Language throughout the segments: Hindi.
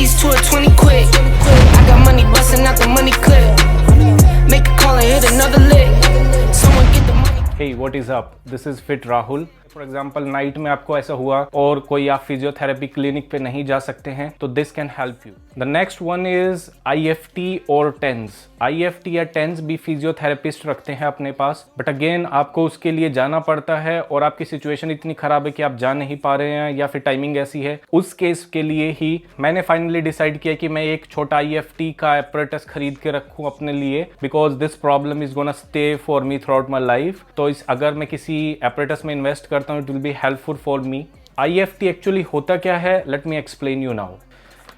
G's to a 20 quick. I got money busting out the money clip. Make a call and hit another lick. Someone get the money. Hey, what is up? This is Fit Rahul. For example night में आपको ऐसा हुआ और कोई आप फिजियोथेरेपी क्लिनिक पे नहीं जा सकते हैं तो this can help you. The next one is IFT और TENS। IFT या TENS भी फिजियोथेरेपिस्ट रखते हैं अपने पास, बट अगेन आपको उसके लिए जाना पड़ता है और आपकी सिचुएशन इतनी खराब है कि आप जा नहीं पा रहे हैं या फिर टाइमिंग ऐसी है। उस केस के लिए ही मैंने फाइनली डिसाइड किया कि मैं एक छोटा IFT का एपरेटस खरीद के रखूं अपने लिए, because this problem is gonna stay for me through out my life. तो इस अगर मैं किसी एपरेटस में इन्वेस्ट करता हूँ, it will be helpful for me. IFT actually होता क्या है, let me explain you now.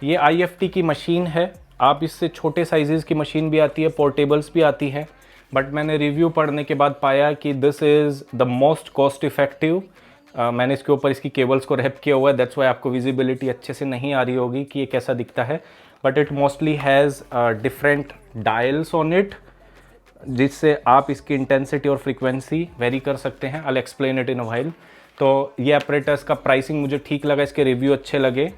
ये IFT की मशीन है, आप इससे छोटे साइजेस की मशीन भी आती है, पोर्टेबल्स भी आती है, बट मैंने रिव्यू पढ़ने के बाद पाया कि this is the most cost effective. मैंने इसके ऊपर इसकी केबल्स को रैप किया हुआ है, दैट्स वाई आपको विजिबिलिटी अच्छे से नहीं आ रही होगी कि ये कैसा दिखता है, but it mostly has different dials on it, जिससे आप इसकी इंटेंसिटी और फ्रीक्वेंसी वेरी कर सकते हैं। I explain it in a while. तो ये एपरेटस का प्राइसिंग मुझे ठीक लगा, इसके रिव्यू अच्छे लगे,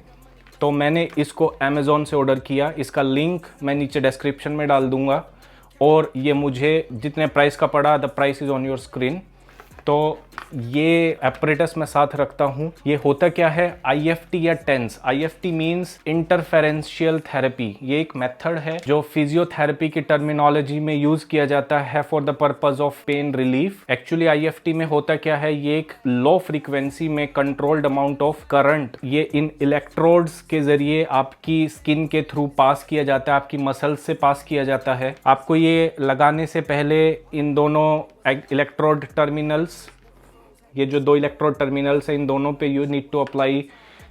तो मैंने इसको अमेज़ॉन से ऑर्डर किया। इसका लिंक मैं नीचे डिस्क्रिप्शन में डाल दूंगा और ये मुझे जितने प्राइस का पड़ा, the price is on your screen. तो ये एपरेटस मैं साथ रखता हूँ। ये होता क्या है, IFT या TENS। IFT means इंटरफेरेंशियल therapy. ये एक मेथड है जो फिजियोथेरेपी की टर्मिनोलॉजी में यूज किया जाता है for the purpose of pain relief. Actually IFT में होता क्या है, ये एक लो फ्रीक्वेंसी में कंट्रोल्ड अमाउंट ऑफ करंट ये इन इलेक्ट्रोड्स के जरिए आपकी स्किन के थ्रू पास किया जाता है, आपकी मसल्स से पास किया जाता है। आपको ये लगाने से पहले इन दोनों इलेक्ट्रोड टर्मिनल्स, ये जो दो इलेक्ट्रोड टर्मिनल्स हैं, इन दोनों पे you need to apply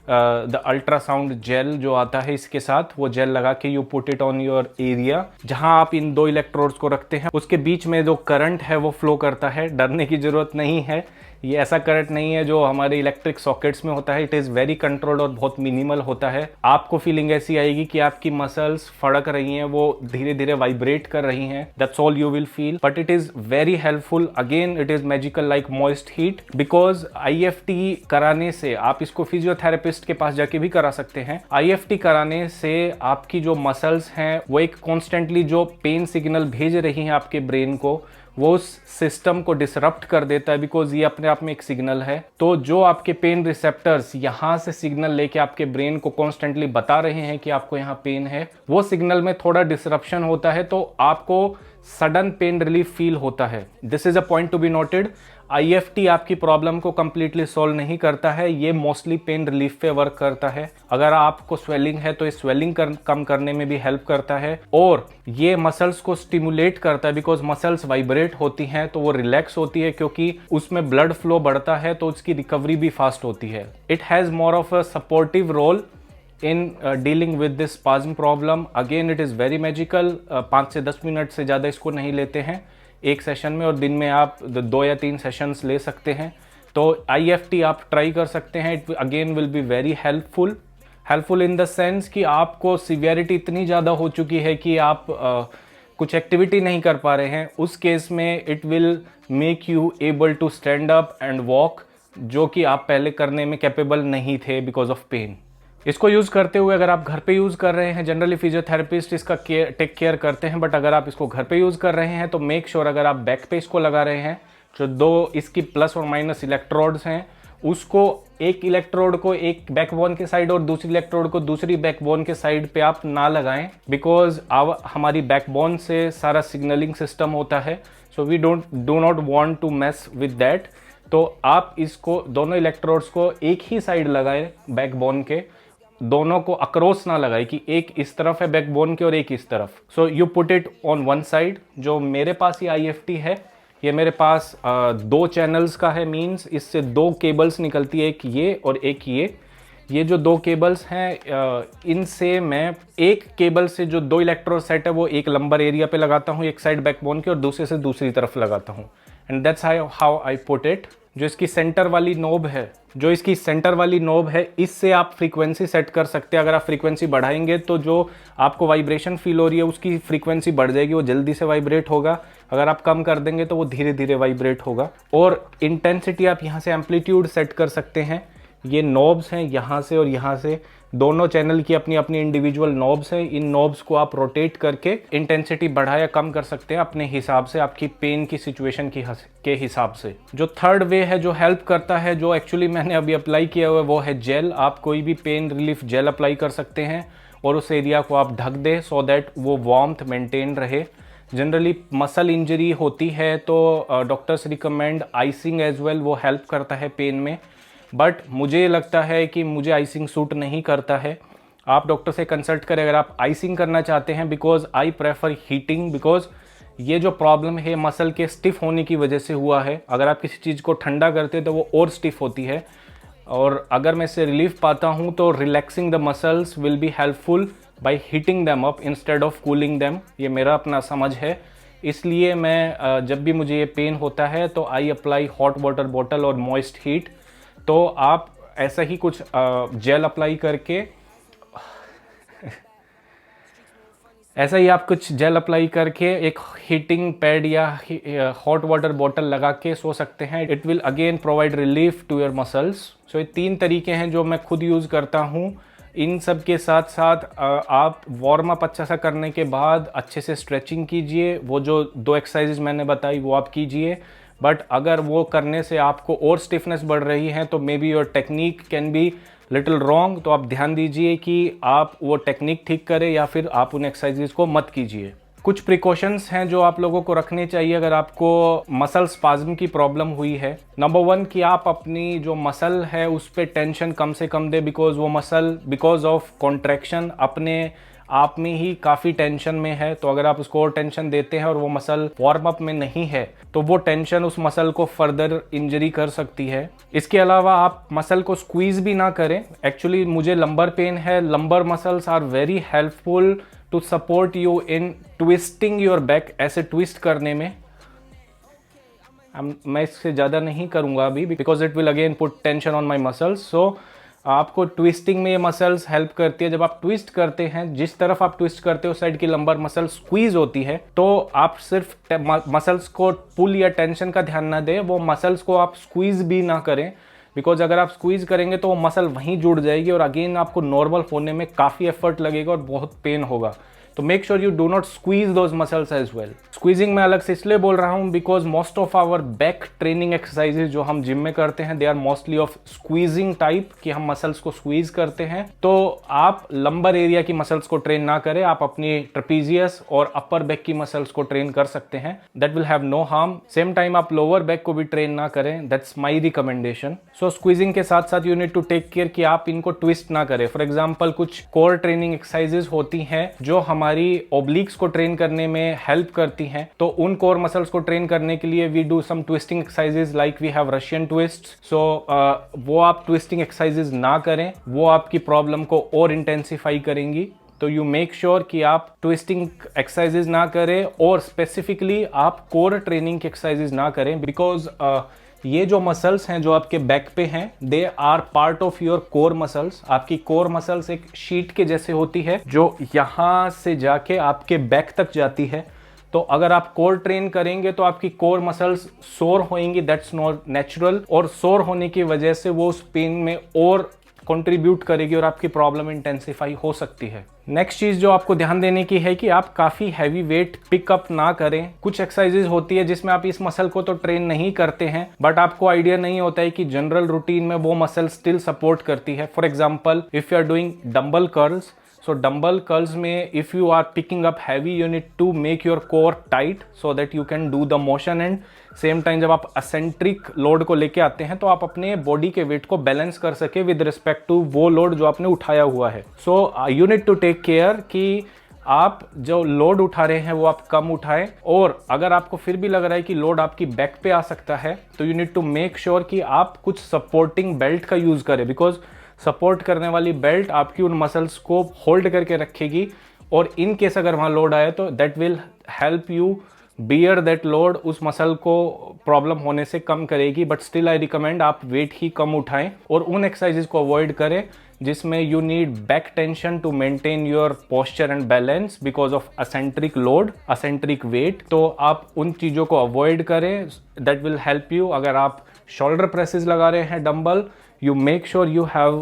the ultrasound gel जो आता है इसके साथ। वो जेल लगा के you put it on your area जहां आप इन दो इलेक्ट्रोड्स को रखते हैं। उसके बीच में जो करंट है वो फ्लो करता है। डरने की जरूरत नहीं है, ये ऐसा करंट नहीं है जो हमारे इलेक्ट्रिक सॉकेट्स में होता है। इट इज़ वेरी कंट्रोल्ड और बहुत मिनिमल होता है। आपको फीलिंग ऐसी आएगी कि आपकी मसल्स फड़क रही हैं, वो धीरे धीरे वाइब्रेट कर रही हैं। That's all you will feel, but it is very helpful. Again it is magical like moist heat, because IFT कराने से, आप इसको फिजियोथेरेपिस्ट के पास जाके भी करा सकते हैं। IFT कराने से आपकी जो मसल्स हैं वो एक कॉन्स्टेंटली जो पेन सिग्नल भेज रही हैं आपके ब्रेन को, वो उस सिस्टम को डिसरप्ट कर देता है, बिकॉज ये अपने आप में एक सिग्नल है। तो जो आपके पेन रिसेप्टर्स यहाँ से सिग्नल लेके आपके ब्रेन को कॉन्स्टेंटली बता रहे हैं कि आपको यहाँ पेन है, वो सिग्नल में थोड़ा डिसरप्शन होता है, तो आपको सडन पेन रिलीफ फील होता है। This is a point to be noted. IFT आपकी प्रॉब्लम को कंप्लीटली सॉल्व नहीं करता है, ये मोस्टली पेन रिलीफ पे वर्क करता है। अगर आपको स्वेलिंग है तो ये स्वेलिंग कम करने में भी हेल्प करता है, और ये मसल्स को स्टिमुलेट करता है, बिकॉज मसल्स वाइब्रेट होती हैं तो वो रिलैक्स होती है, क्योंकि उसमें ब्लड फ्लो बढ़ता है तो उसकी रिकवरी भी फास्ट होती है। It has more of a supportive role in dealing with this spasm problem. Again it is very magical. 5 से 10 मिनट से ज़्यादा इसको नहीं लेते हैं एक सेशन में, और दिन में आप 2 या 3 सेशंस ले सकते हैं। तो IFT आप ट्राई कर सकते हैं। It again will be very helpful in the sense कि आपको सीवियरिटी इतनी ज़्यादा हो चुकी है कि आप कुछ एक्टिविटी नहीं कर पा रहे हैं। उस केस में it will make you able to stand up and walk, जो कि आप पहले करने में कैपेबल नहीं थे बिकॉज ऑफ पेन। इसको यूज़ करते हुए अगर आप घर पे यूज़ कर रहे हैं, जनरली फिजियोथेरेपिस्ट इसका टेक केयर करते हैं, बट अगर आप इसको घर पे यूज़ कर रहे हैं तो मेक श्योर अगर आप बैक पे इसको लगा रहे हैं, जो दो इसकी प्लस और माइनस इलेक्ट्रोड्स हैं, उसको एक इलेक्ट्रोड को एक बैकबोन के साइड और दूसरी इलेक्ट्रोड को दूसरी बैकबोन के साइड पे आप ना लगाएं, बिकॉज हमारी बैकबोन से सारा सिग्नलिंग सिस्टम होता है। So we do not want to mess with that. तो आप इसको दोनों इलेक्ट्रोड्स को एक ही साइड लगाएं बैकबोन के, दोनों को अक्रॉस ना लगाए कि एक इस तरफ है बैकबोन के और एक इस तरफ। So you put it on one side. जो मेरे पास ये IFT है, ये मेरे पास 2 चैनल्स का है, मींस इससे 2 केबल्स निकलती है, एक ये और एक ये जो 2 केबल्स हैं, इनसे मैं एक केबल से जो 2 इलेक्ट्रोड सेट है वो एक लंबर एरिया पे लगाता हूँ, एक साइड बैकबोन के, और दूसरे से दूसरी तरफ लगाता हूँ। And that's how I put it. जो इसकी सेंटर वाली नोब है, इससे आप फ्रीक्वेंसी सेट कर सकते हैं। अगर आप फ्रीक्वेंसी बढ़ाएंगे तो जो आपको वाइब्रेशन फील हो रही है उसकी फ्रीक्वेंसी बढ़ जाएगी, वो जल्दी से वाइब्रेट होगा। अगर आप कम कर देंगे तो वो धीरे धीरे वाइब्रेट होगा। और इंटेंसिटी आप यहाँ से एम्पलीट्यूड सेट कर सकते हैं। ये नोब्स हैं यहाँ से और यहाँ से। दोनों चैनल की अपनी अपनी इंडिविजुअल नॉब्स हैं। इन नॉब्स को आप रोटेट करके इंटेंसिटी बढ़ा या कम कर सकते हैं अपने हिसाब से, आपकी पेन की सिचुएशन के हिसाब से। जो थर्ड वे है जो हेल्प करता है, जो एक्चुअली मैंने अभी अप्लाई किया हुआ है, वो है जेल। आप कोई भी पेन रिलीफ जेल अप्लाई कर सकते हैं और उस एरिया को आप ढक दें सो दैट वो वार्मथ मेंटेन रहे। जनरली मसल इंजरी होती है तो doctors recommend icing as well, वो हेल्प करता है पेन में, बट मुझे लगता है कि मुझे आइसिंग सूट नहीं करता है। आप डॉक्टर से कंसल्ट करें अगर आप आइसिंग करना चाहते हैं, because I prefer heating, because ये जो प्रॉब्लम है मसल के स्टिफ होने की वजह से हुआ है। अगर आप किसी चीज़ को ठंडा करते हैं तो वो और स्टिफ होती है, और अगर मैं इससे रिलीफ पाता हूँ तो relaxing the muscles will be helpful by heating them up instead of cooling them. ये मेरा अपना समझ है, इसलिए मैं जब भी मुझे ये पेन होता है तो I apply hot water bottle और मॉइस्ट हीट। तो आप ऐसा ही कुछ जेल अप्लाई करके ऐसा ही आप कुछ जेल अप्लाई करके एक हीटिंग पैड या हॉट वाटर बॉटल लगा के सो सकते हैं। It will again provide relief to your muscles. So ये 3 तरीके हैं जो मैं खुद यूज़ करता हूँ। इन सब के साथ साथ आप वार्म अप अच्छा सा करने के बाद अच्छे से स्ट्रेचिंग कीजिए। वो जो 2 एक्सरसाइजेज मैंने बताई वो आप कीजिए, बट अगर वो करने से आपको और स्टिफनेस बढ़ रही है तो may be your technique can be little wrong. तो आप ध्यान दीजिए कि आप वो टेक्निक ठीक करें या फिर आप उन एक्सरसाइजेज को मत कीजिए। कुछ प्रिकॉशंस हैं जो आप लोगों को रखने चाहिए अगर आपको मसल स्पाज्म की प्रॉब्लम हुई है। नंबर 1 कि आप अपनी जो मसल है उस पर टेंशन कम से कम दे, बिकॉज वो मसल बिकॉज ऑफ कॉन्ट्रैक्शन अपने आप में ही काफ़ी टेंशन में है। तो अगर आप उसको और टेंशन देते हैं और वो मसल वार्म अप में नहीं है तो वो टेंशन उस मसल को फर्दर इंजरी कर सकती है। इसके अलावा आप मसल को स्क्वीज भी ना करें। एक्चुअली मुझे लंबर पेन है, lumbar muscles are very helpful to support you in twisting your back, ऐसे ट्विस्ट करने में। मैं इससे ज़्यादा नहीं करूँगा अभी, because it will again put tension on my muscles. So आपको ट्विस्टिंग में ये मसल्स हेल्प करती है। जब आप ट्विस्ट करते हैं, जिस तरफ आप ट्विस्ट करते हो उस साइड की लंबर मसल स्क्वीज होती है, तो आप सिर्फ मसल्स को पुल या टेंशन का ध्यान ना दें, वो मसल्स को आप स्क्वीज भी ना करें, बिकॉज अगर आप स्क्वीज करेंगे तो वो मसल वहीं जुड़ जाएगी और अगेन आपको नॉर्मल होने में काफ़ी एफर्ट लगेगा और बहुत पेन होगा। तो make sure you do not squeeze those muscles as well. Squeezing मैं अलग से इसलिए बोल रहा हूँ because most of our back training exercises जो हम जिम में करते हैं they are mostly of squeezing type, कि हम मसल्स को स्क्वीज करते हैं। तो आप लंबर एरिया की मसल्स को ट्रेन ना करें, आप अपनी ट्रेपीजियस और अपर बैक की मसल्स को ट्रेन कर सकते हैं। That will have no harm. Same time आप लोअर बैक को भी ट्रेन ना करें, that's my recommendation. So squeezing के साथ साथ you need to take care कि आप इनको ट्विस्ट ना करें। फॉर एग्जाम्पल कुछ कोर ट्रेनिंग एक्सरसाइजेज होती हैं जो हमारी ओब्लिक्स को ट्रेन करने में हेल्प करती हैं, तो उन कोर मसल्स को ट्रेन करने के लिए we do some twisting exercises like we have Russian twist. So वो आप ट्विस्टिंग एक्सरसाइजेज ना करें, वो आपकी प्रॉब्लम को और इंटेंसिफाई करेंगी। तो यू मेक श्योर कि आप ट्विस्टिंग एक्सरसाइजेज ना करें और स्पेसिफिकली आप कोर ट्रेनिंग की एक्सरसाइजेज ना करें, बिकॉज ये जो मसल्स हैं जो आपके बैक पे हैं they are part of your core muscles. आपकी कोर मसल्स एक शीट के जैसे होती है जो यहाँ से जाके आपके बैक तक जाती है। तो अगर आप कोर ट्रेन करेंगे तो आपकी कोर मसल्स सोर होंगी, दैट्स नॉट नेचुरल, और सोर होने की वजह से वो उस पेन में और कंट्रीब्यूट करेगी और आपकी प्रॉब्लम इंटेंसिफाई हो सकती है। नेक्स्ट चीज जो आपको ध्यान देने की है कि आप काफी हैवी वेट पिकअप ना करें। कुछ एक्सरसाइजेज होती है जिसमें आप इस मसल को तो ट्रेन नहीं करते हैं, बट आपको आइडिया नहीं होता है कि जनरल रूटीन में वो मसल स्टिल सपोर्ट करती है। For example if you are doing dumbbell curls, so dumbbell curls में if you are picking up heavy you need to make your core tight so that you can do the motion, and same time जब आप eccentric load को लेके आते हैं तो आप अपने बॉडी के वेट को बैलेंस कर सके विद रिस्पेक्ट टू वो लोड जो आपने उठाया हुआ है। सो you need to take care कि आप जो लोड उठा रहे हैं वो आप कम उठाएं, और अगर आपको फिर भी लग रहा है कि लोड आपकी बैक पे आ सकता है तो you need to make sure कि आप कुछ सपोर्टिंग बेल्ट का यूज करें, बिकॉज सपोर्ट करने वाली बेल्ट आपकी उन मसल्स को होल्ड करके रखेगी, और इन केस अगर वहाँ लोड आए तो that will help you bear that load, उस मसल को प्रॉब्लम होने से कम करेगी। बट स्टिल आई रिकमेंड आप वेट ही कम उठाएं और उन एक्सरसाइजेज को अवॉइड करें जिसमें you need back tension to maintain your posture and balance because of eccentric load, eccentric weight. तो आप उन चीज़ों को अवॉइड करें, दैट विल हेल्प यू। अगर आप शोल्डर प्रेसेस लगा रहे हैं dumbbell, you make sure you have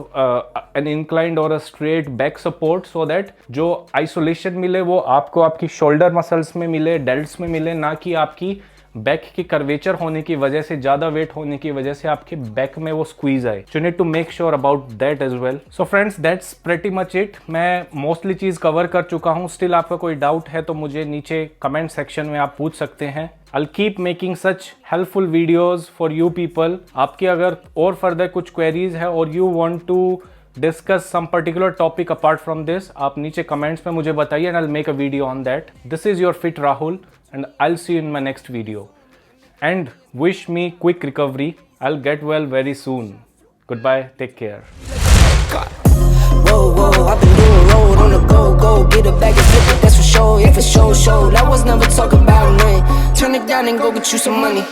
an inclined or a straight back support so that जो isolation मिले वो आपको आपकी shoulder muscles में मिले, delts में मिले, ना कि आपकी बैक की कर्वेचर होने की वजह से, ज्यादा वेट होने की वजह से आपके बैक में वो स्क्वीज आए. You need to make sure about that as well. So friends, that's pretty much it. मैं मोस्टली चीज कवर कर चुका हूं. स्टिल आपका कोई डाउट है तो मुझे नीचे कमेंट सेक्शन में आप पूछ सकते हैं. I'll keep making such helpful videos for you people. आपकी अगर और फर्दर कुछ क्वेरीज है और you want to discuss some particular topic apart from this, आप नीचे कमेंट्स में मुझे बताइए and I'll make a video on that. This is your Fit Rahul and I'll see you in my next video. And wish me quick recovery. I'll get well very soon. Goodbye. Take care. Whoa, whoa, I've been doing road on the go, go, get a bag and flip it, that's for sure. If it's show, that was never talking about nothing. Turn it down and go get you some money.